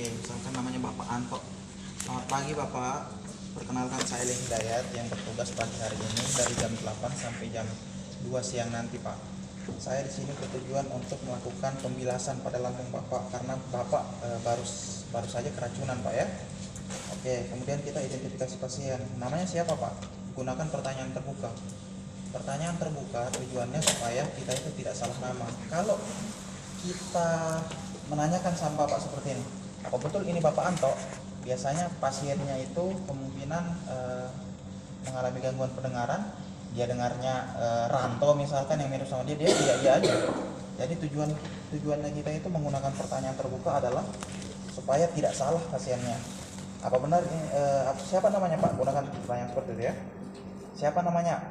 Oke, misalkan namanya Bapak Anto. Selamat pagi Bapak. Perkenalkan saya Leng Hidayat yang bertugas pagi hari ini dari jam 8 sampai jam 2 siang nanti Pak. Saya di sini bertujuan untuk melakukan pembilasan pada lambung Bapak karena Bapak baru saja keracunan Pak ya. Oke, kemudian kita identifikasi pasien. Namanya siapa Pak? Gunakan pertanyaan terbuka. Pertanyaan terbuka tujuannya supaya kita itu tidak salah nama. Kalau kita menanyakan sama Bapak seperti ini, apa betul ini Bapak Anto? Biasanya pasiennya itu kemungkinan mengalami gangguan pendengaran. Dia dengarnya Ranto misalkan yang mirip sama dia aja. Jadi tujuannya kita itu menggunakan pertanyaan terbuka adalah supaya tidak salah pasiennya. Apa benar ini siapa namanya Pak? Gunakan pertanyaan seperti itu ya. Siapa namanya?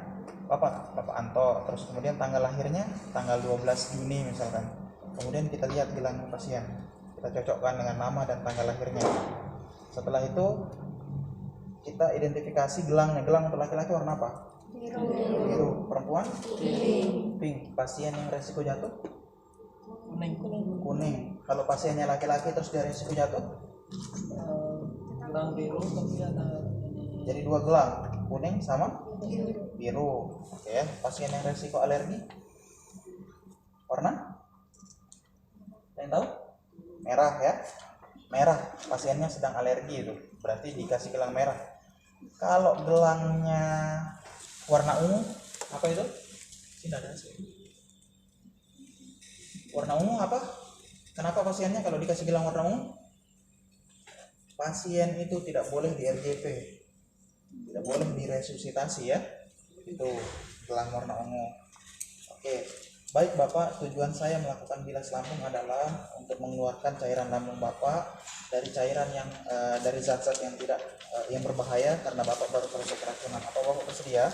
Bapak Anto. Terus kemudian tanggal lahirnya tanggal 12 Juni misalkan. Kemudian kita lihat gelang pasien, kita cocokkan dengan nama dan tanggal lahirnya. Setelah itu kita identifikasi gelangnya. Gelang untuk laki-laki warna apa? Biru. Perempuan? Pink. Pasien yang resiko jatuh? Kuning. Kalau pasiennya laki-laki terus dia resiko jatuh? Gelang biru tapi ada Jadi dua gelang, kuning sama biru. Oke ya. Pasien yang resiko alergi warna? Yang tahu? Merah ya. Merah, pasiennya sedang alergi itu. Berarti dikasih gelang merah. Kalau gelangnya warna ungu, apa itu? Sini ada sih. Warna ungu apa? Kenapa pasiennya kalau dikasih gelang warna ungu? Pasien itu tidak boleh di RJP. Tidak boleh diresusitasi ya. Itu gelang warna ungu. Oke. Baik Bapak, tujuan saya melakukan bilas lambung adalah untuk mengeluarkan cairan lambung Bapak dari cairan yang dari zat-zat yang tidak yang berbahaya karena Bapak baru selesai keracunan. Apa Bapak bersedia?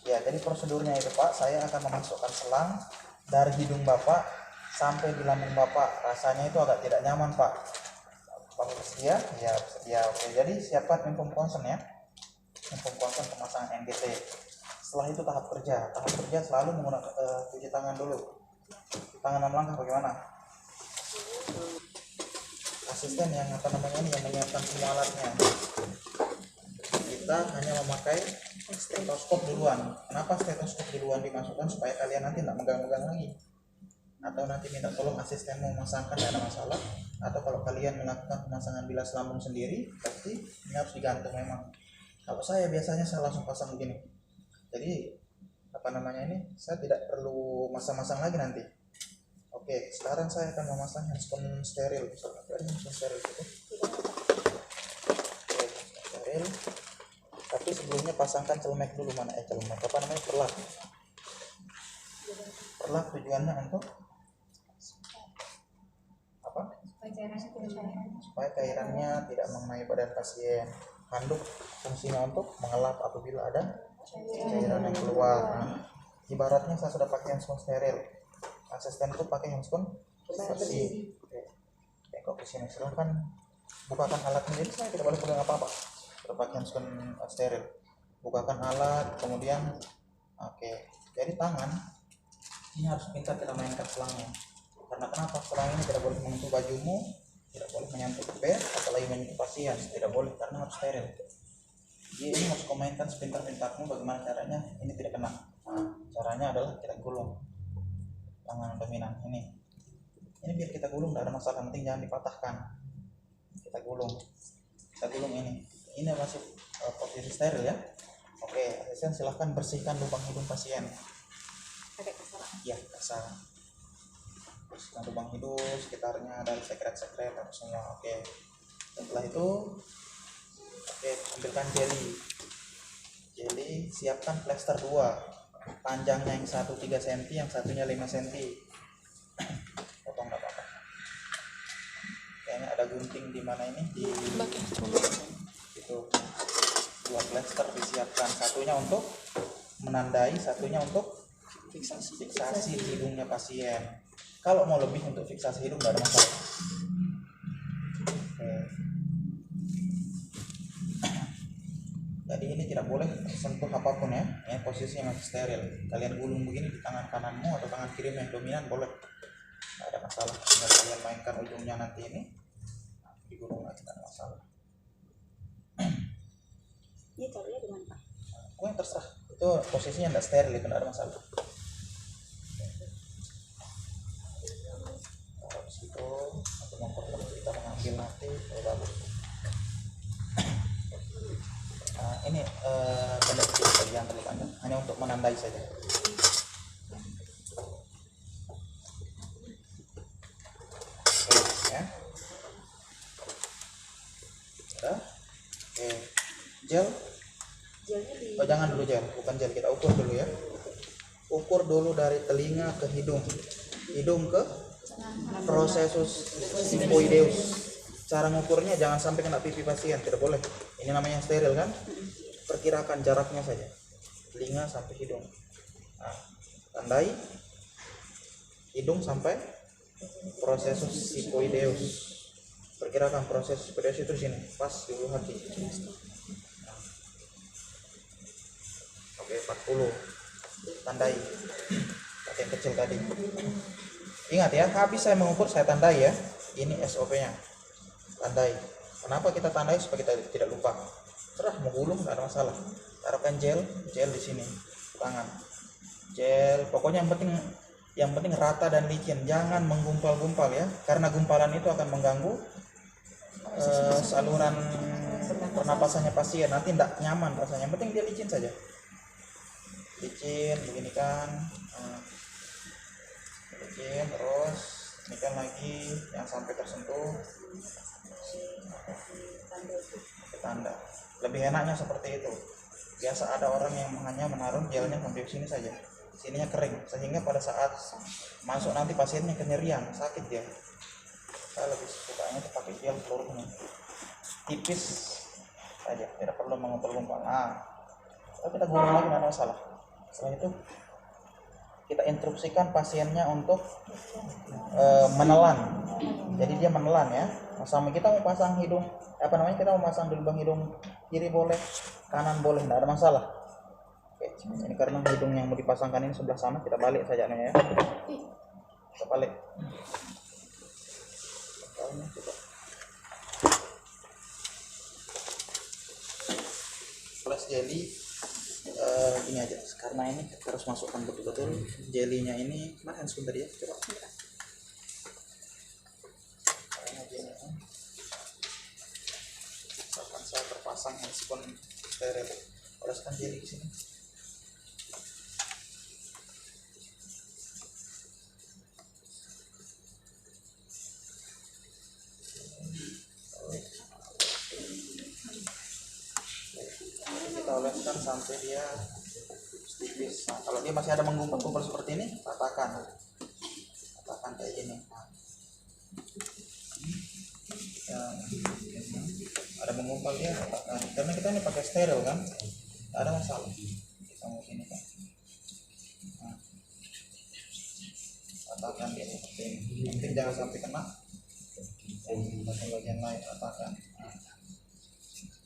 Ya, jadi prosedurnya itu Pak, saya akan memasukkan selang dari hidung Bapak sampai di lambung Bapak. Rasanya itu agak tidak nyaman Pak. Bapak bersedia? Ya, bersedia. Oke, jadi siapkan info konsen ya. Info konsen pemasangan NGT. Setelah itu tahap kerja selalu menggunakan cuci tangan dulu. Tangan 6 langkah bagaimana? Asisten yang yang menyiapkan semua alatnya. Kita hanya memakai stetoskop duluan. Kenapa stetoskop duluan dimasukkan? Supaya kalian nanti tidak megang-megang lagi. Atau nanti minta tolong asisten memasangkan, tidak ada masalah. Atau kalau kalian melakukan pemasangan bilas lambung sendiri, pasti ini harus digantung memang. Kalau saya biasanya langsung pasang begini. Jadi saya tidak perlu masang-masang lagi nanti. Oke, sekarang saya akan memasang handphone steril. Ada handphone steril itu. Oke, steril. Tapi sebelumnya pasangkan celemek dulu. Celemek apa namanya? Perlak. Perlak tujuannya untuk apa? Supaya cairannya tidak mengenai badan pasien. Handuk fungsinya untuk mengelap apabila ada cairan yang keluar. Ibaratnya saya sudah pakai handphone steril, asisten itu pakai handphone bersih. Kok di sini silahkan bukakan alatnya. Jadi saya tidak boleh pegang apa-apa. Sudah pakai handphone steril, bukakan alat, kemudian jadi tangan ini harus pintar kita mainkan selangnya. Karena kenapa? Selang ini tidak boleh menyentuh bajumu, tidak boleh menyentuh bed, apalagi menyentuh pasien, tidak boleh karena harus steril. Jadi ini harus komentar sepintar-pintarmu bagaimana caranya ini tidak kena. Caranya adalah kita gulung tangan dominan ini biar kita gulung, tidak ada masalah, penting jangan dipatahkan. Kita gulung ini masih posisi steril ya. Oke, asisten silahkan bersihkan lubang hidung pasien. Ya, kasar. Bersihkan lubang hidung sekitarnya dari sekret-sekret apa semua. Oke, setelah itu ambilkan jeli, siapkan plester 2, panjangnya yang satu 3 cm, yang satunya 5 cm. Potong nggak apa-apa. Kayaknya ada gunting di mana ini di itu. 2 plester disiapkan, satunya untuk menandai, satunya untuk fiksasi hidungnya pasien. Kalau mau lebih untuk fiksasi hidung nggak ada masalah. Jadi ini tidak boleh sentuh apapun ya. Ini posisi yang steril. Kalian gulung begini di tangan kananmu atau tangan kiri yang dominan boleh. Tidak ada masalah. Tinggal kalian mainkan ujungnya nanti ini. digulung lagi, tidak masalah. Ini taruhnya di mana Pak? Gue yang terserah, itu posisinya tidak steril, itu tidak ada masalah. Taruh di situ, untuk mempermudah kita mengambil nanti, bagus. Nah, ini benda kecil saja, jangan terlalu panjang, hanya untuk menandai saja. Oke, ya. Udah. Oke, gel. Gelnya di Oh, jangan dulu gel, bukan gel, kita ukur dulu ya. Ukur dulu dari telinga ke hidung, hidung ke prosesus sifoideus. Cara ngukurnya jangan sampai kena pipi pasien, tidak boleh. Ini namanya steril kan? Perkirakan jaraknya saja, telinga sampai hidung. Nah, tandai hidung sampai prosesus sifoideus. Perkirakan proses sifoideus itu di sini, pas di ulu hati. Oke, 40. Tandai pakai yang kecil tadi. Ingat ya, habis saya mengukur saya tandai ya. Ini SOP-nya. Tandai. Kenapa kita tandai? Supaya kita tidak lupa. Terah mau gulung tidak ada masalah. Taruhkan gel di sini tangan. Gel, pokoknya yang penting rata dan licin. Jangan menggumpal-gumpal ya, karena gumpalan itu akan mengganggu saluran pernapasannya pasien. Nanti tidak nyaman rasanya. Yang penting dia licin saja. Licin begini kan. Licin terus ini kan lagi yang sampai tersentuh tanda. Lebih enaknya seperti itu. Biasa ada orang yang hanya menaruh gelnya sampai sini saja, sininya kering, sehingga pada saat masuk nanti pasiennya kenyerian, sakit dia. Saya lebih sukanya itu pakai gel seluruhnya, tipis saja, tidak perlu mengumpal-gumpal. Nah, kalau kita gulung lagi tidak ada masalah. Setelah itu kita instruksikan pasiennya untuk menelan. Jadi dia menelan ya. Sama kita mau pasang hidung, kita mau pasang di lubang hidung kiri boleh, kanan boleh, tidak ada masalah. Oke, ini karena hidung yang mau dipasangkan ini sebelah sana, kita balik saja ya. Kita balik. Plus jelly ini aja, karena ini kita harus masukkan betul-betul jelinya ini. Mana handphone tadi ya? Coba. Misalkan saya terpasang handphone steril, oleskan jeli di sini. Kita oleskan sampai dia tipis. Nah, kalau dia masih ada menggumpal-gumpal seperti ini, ratakan kayak gini. Ada menggumpal dia ratakan. Karena kita ini pakai steril kan, tidak ada masalah. Kita mau sini kan, ratakan dia seperti ini. Yang penting jangan sampai kena bagian lain, ratakan.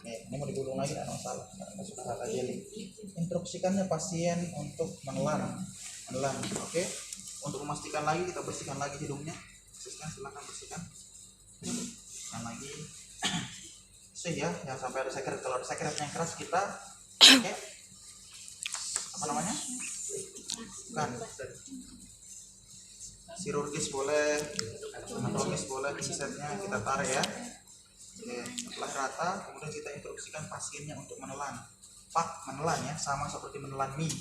Ini mau digulung lagi tidak masalah, karena sudah rata jeli. Instruksikannya pasien untuk menelan. Oke. Untuk memastikan lagi, kita bersihkan lagi hidungnya. Silakan bersihkan. Dan lagi ya, jangan sampai ada sekret. Kalau ada sekret yang keras kita bukan chirurgis boleh, anatomis boleh, pinsetnya kita tarik ya. Oke, setelah rata, kemudian kita instruksikan pasiennya untuk menelan. Menelan ya, sama seperti menelan mie.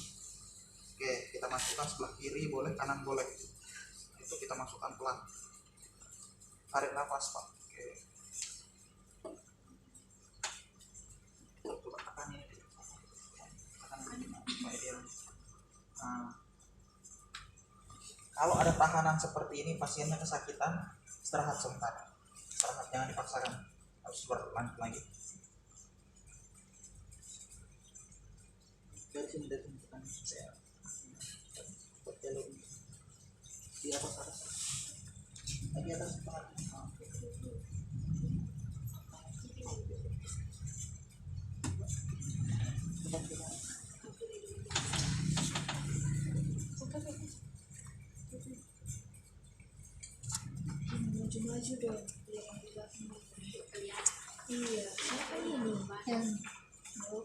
Oke, kita masukkan sebelah kiri boleh, kanan boleh. Itu kita masukkan pelan. Tarik nafas Pak. Oke. Coba tekan ini. Nah, kalau ada tahanan seperti ini, pasiennya kesakitan, istirahat sebentar. Istirahat, jangan dipaksakan. Harus berlanjut lagi. Dari sini tekan saya. Di atas. Di atas kepala. maju-maju dong biar yang di belakang iya siapa ini yang oh,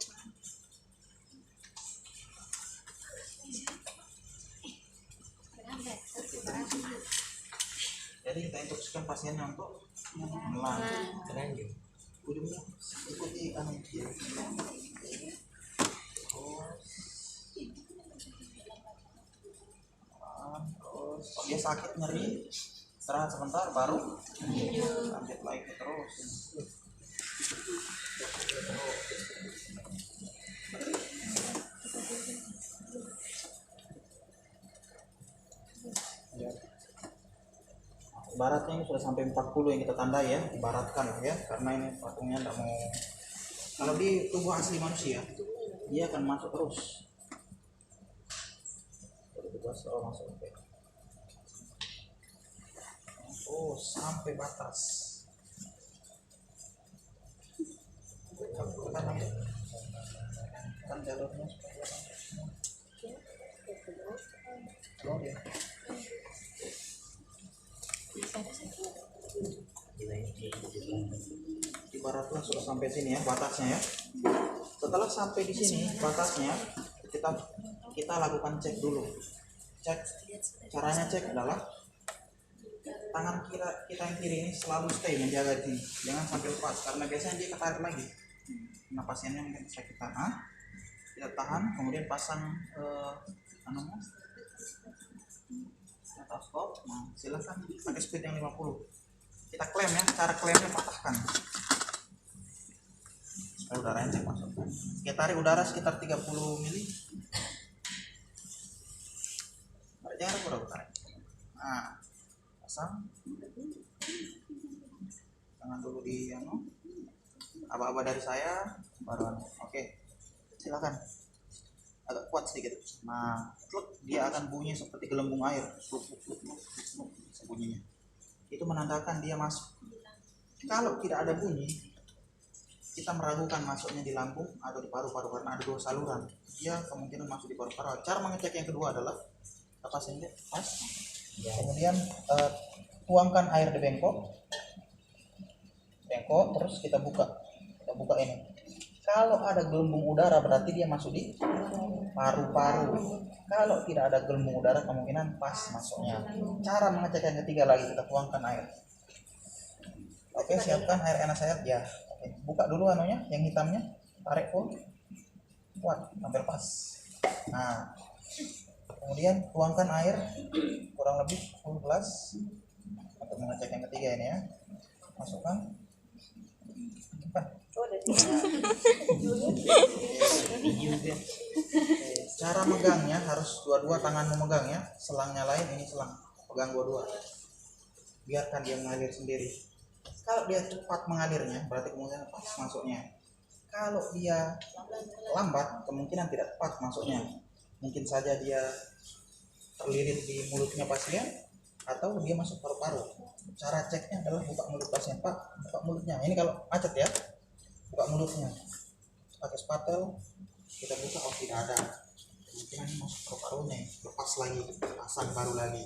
Jadi kita instruksikan pasiennya untuk menelan. Terlanjur. Ujungnya ikuti anu dia. Terus kalau dia sakit nyeri, istirahat sebentar baru lanjut lagi terus. Ibaratnya ini sudah sampai 40 yang kita tandai ya, ibaratkan ya, karena ini patungnya tidak mau. Kalau di tubuh asli manusia, dia akan masuk terus. Selalu masuk. Oh, sampai batas. Kan jalurnya seperti apa? Oh, ya. Ibaratnya sudah sampai sini ya batasnya ya. Setelah sampai di sini batasnya, kita lakukan cek dulu. Cek, caranya cek adalah tangan kita yang kiri ini selalu stay menjaga di sini, jangan sampai lepas karena biasanya dia ketarik lagi. Nah pasiennya mungkin sakit tangan, kita tahan, kemudian pasang stetoskop. Nah silahkan pakai speed yang 50. Kita klaim ya, cara klaimnya patahkan supaya udaranya cek masuk. Kita tarik udara sekitar 30 mili. Jangan tarik. Nah pasang tangan dulu di aba-aba dari saya baru oke. Silakan agak kuat sedikit. Nah dia akan bunyi seperti gelembung air bunyinya, itu menandakan dia masuk. Kalau tidak ada bunyi, kita meragukan masuknya di lambung atau di paru-paru karena ada 2 saluran, dia kemungkinan masuk di paru-paru. Cara mengecek yang kedua adalah lepas ini pas, kemudian tuangkan air di bengkok, terus kita buka ini. Kalau ada gelembung udara berarti dia masuk di paru-paru. Kalau tidak ada gelembung udara kemungkinan pas masuknya. Cara mengecek yang ketiga lagi, kita tuangkan air. Oke, siapkan air NaCl ya. Oke, buka dulu anunya yang hitamnya, tarik full, kuat hampir pas. Nah kemudian tuangkan air kurang lebih full gelas untuk mengecek yang ketiga ini ya. Masukkan. Cara megangnya harus dua-dua tangan memegang ya. Selangnya lain, ini selang, pegang dua-dua. Biarkan dia mengalir sendiri. Kalau dia cepat mengalirnya berarti kemungkinan pas masuknya. Kalau dia lambat kemungkinan tidak tepat masuknya. Mungkin saja dia terlilit di mulutnya pasien atau dia masuk paru-paru. Cara ceknya adalah buka mulut pasien, Pak, buka mulutnya. Ini kalau macet ya, buka mulutnya pakai spatel, kita buka, oh tidak ada, kemungkinan ini masuk paru-parunya, lepas lagi, pasang baru lagi.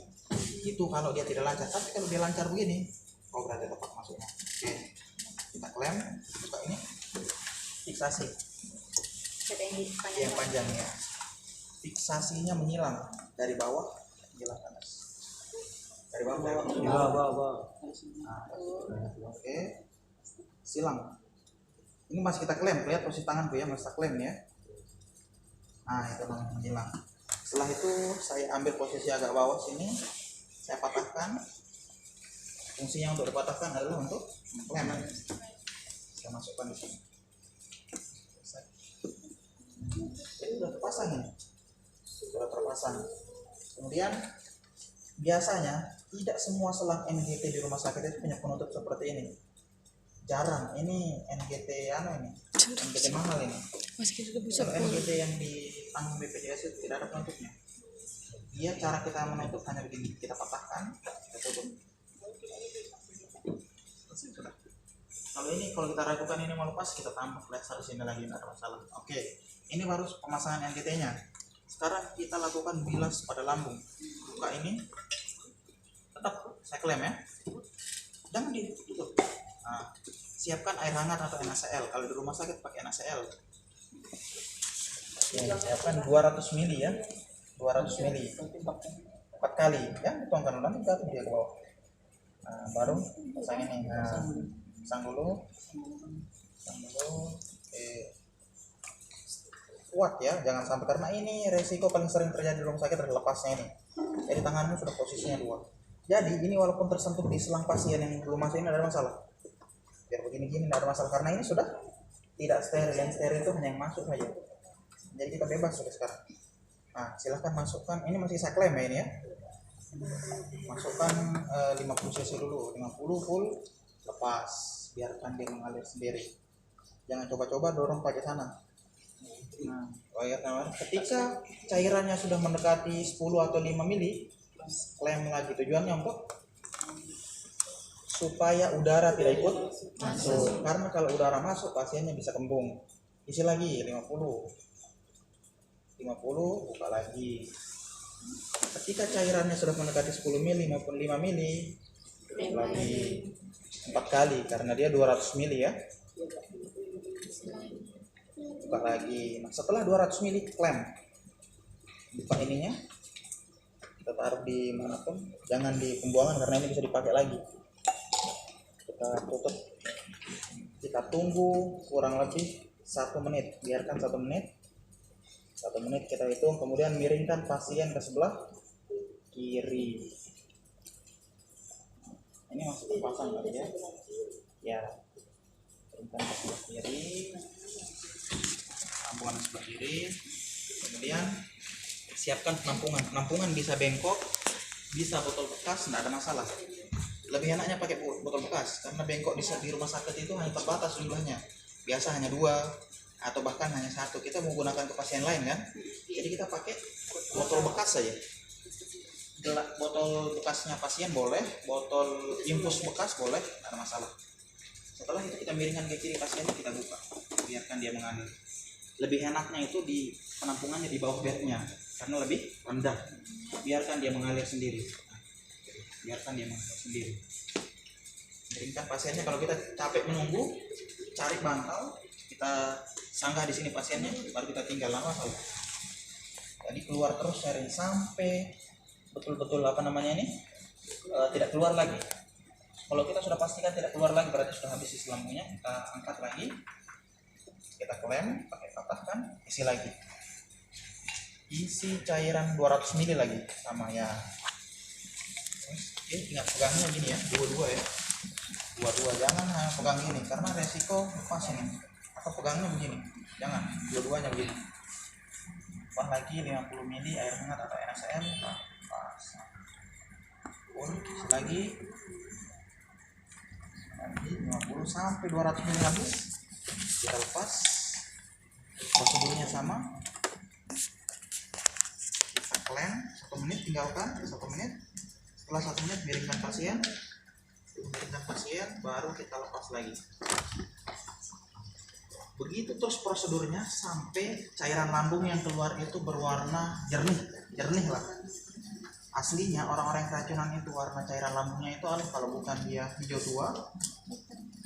Itu kalau dia tidak lancar. Tapi kalau dia lancar begini, oh berarti tepat masuknya. Oke, kita klem, buka ini, fiksasi yang panjang ya. Fiksasinya menyilang dari bawah, menyilang ke atas. Dari bawah. Nah, oke, silang. Ini masih kita klaim, lihat posisi tanganku ya, masih kita klaim ya. Nah itu namanya menyilang. Setelah itu saya ambil posisi agak bawah sini, saya patahkan. Fungsinya untuk dipatahkan adalah untuk klaim. Saya masukkan di sini. Jadi sudah terpasang ini, sudah terpasang. Kemudian biasanya tidak semua selang NGT di rumah sakit itu punya penutup seperti ini. Jarang. Ini NGT ini NGT mahal ini. Kalau NGT yang ditanggung BPJS itu tidak ada penutupnya. Dia cara kita menutup hanya begini, kita patahkan, kita tutup. Sudah. Kalau kita ragukan ini mau lepas, kita tambah laser sini lagi, tidak ada masalah. Oke, ini baru pemasangan NGT-nya. Sekarang kita lakukan bilas pada lambung. Buka ini, tetap saya klaim ya. jangan ditutup. Nah, siapkan air hangat atau NaCl. Kalau di rumah sakit pakai NaCl. Ya, siapkan 200 ml ya. 200 ml. 4 kali. Ya, tuangkan nanti jatuh dia ke bawah. Nah, baru pasang ini. Nah, pasang dulu. Kuat ya, jangan sampai, karena ini resiko paling sering terjadi di rumah sakit adalah lepasnya ini. Jadi tanganmu sudah posisinya 2. Jadi ini walaupun tersentuh di selang pasien yang belum masuk ini ada masalah. Biar begini-gini tidak ada masalah, karena ini sudah tidak steril. Yang steril itu hanya yang masuk saja. Jadi kita bebas sudah sekarang. Nah, silahkan masukkan. Ini masih saya klaim ya ini ya. Masukkan 50 cc dulu, 50 full, lepas. Biarkan dia mengalir sendiri. Jangan coba-coba dorong pakai sana. Nah, ketika cairannya sudah mendekati 10 atau 5 mili, klaim lagi. Tujuannya untuk supaya udara tidak ikut masuk, karena kalau udara masuk pasiennya bisa kembung. Isi lagi 50, buka lagi. Ketika cairannya sudah mendekati 10 mili maupun 5 mili, lagi 4 kali karena dia 200 mili ya. Buka lagi. Nah, setelah 200 mili klaim. Buka ininya. Kita taruh di manapun, jangan di pembuangan karena ini bisa dipakai lagi. Kita tutup. Kita tunggu kurang lebih 1 menit. Biarkan 1 menit. 1 menit kita hitung, kemudian miringkan pasien ke sebelah kiri. Ini masih terpasang tadi ya. Ya. Miringkan ke sebelah kiri. Penampungan sebelah kiri, kemudian siapkan penampungan bisa bengkok, bisa botol bekas, tidak ada masalah. Lebih enaknya pakai botol bekas karena bengkok di rumah sakit itu hanya terbatas jumlahnya, biasa hanya 2 atau bahkan hanya 1. Kita menggunakan ke pasien lain kan, jadi kita pakai botol bekas saja. Botol bekasnya pasien boleh, botol infus bekas boleh, tidak ada masalah. Setelah itu kita miringkan ke kiri pasiennya, kita buka, biarkan dia mengalir. Lebih enaknya itu di penampungannya di bawah bednya karena lebih rendah. Biarkan dia mengalir sendiri. Miringkan pasiennya. Kalau kita capek menunggu, cari bantal, kita sanggah di sini pasiennya, baru kita tinggal lama saja. Jadi keluar terus sharing sampai betul-betul tidak keluar lagi. Kalau kita sudah pastikan tidak keluar lagi, berarti sudah habis isi lambungnya. Kita angkat lagi. Kita klaim, pakai patahkan, isi lagi. Isi cairan 200 ml lagi sama ya. Oke, ingat pegangnya gini ya, dua-dua ya. Dua-dua, jangan hanya pegang gini karena resiko lepas ini. Atau pegangnya begini. Jangan, dua-duanya begini. Tambah lagi 50 ml air hangat atau NaCl. Pas. Lagi 50 sampai 200 ml habis. Kita lepas, prosedurnya sama. Kita klaim 1 menit, tinggalkan 1 menit. Setelah 1 menit miringkan pasien, baru kita lepas lagi. Begitu terus prosedurnya sampai cairan lambung yang keluar itu berwarna jernih lah. Aslinya orang-orang yang keracunan itu warna cairan lambungnya itu kalau bukan dia hijau tua,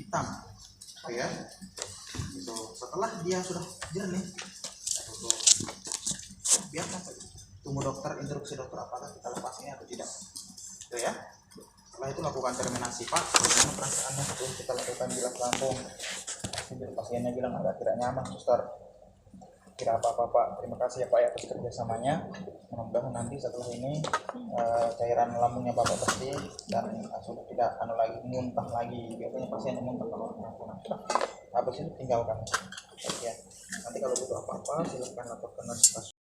hitam, ya. Setelah dia sudah jernih, biarkan tunggu dokter, instruksi dokter apakah kita lepas ini atau tidak, itu ya. Setelah itu lakukan terminasi. Pak, bagaimana perasaannya setelah kita lakukan bilas lambung? Pasiennya bilang agak tidak nyaman, suster. Tidak apa-apa Pak, terima kasih ya Pak ya atas kerjasamanya. Mudah-mudahan nanti setelah ini cairan lambungnya Bapak bersih dan sudah tidak muntah lagi. Biasanya pasien muntah kalau penampungan. Habis itu tinggalkan. Ya. Nanti kalau butuh apa-apa silahkan laporkan ke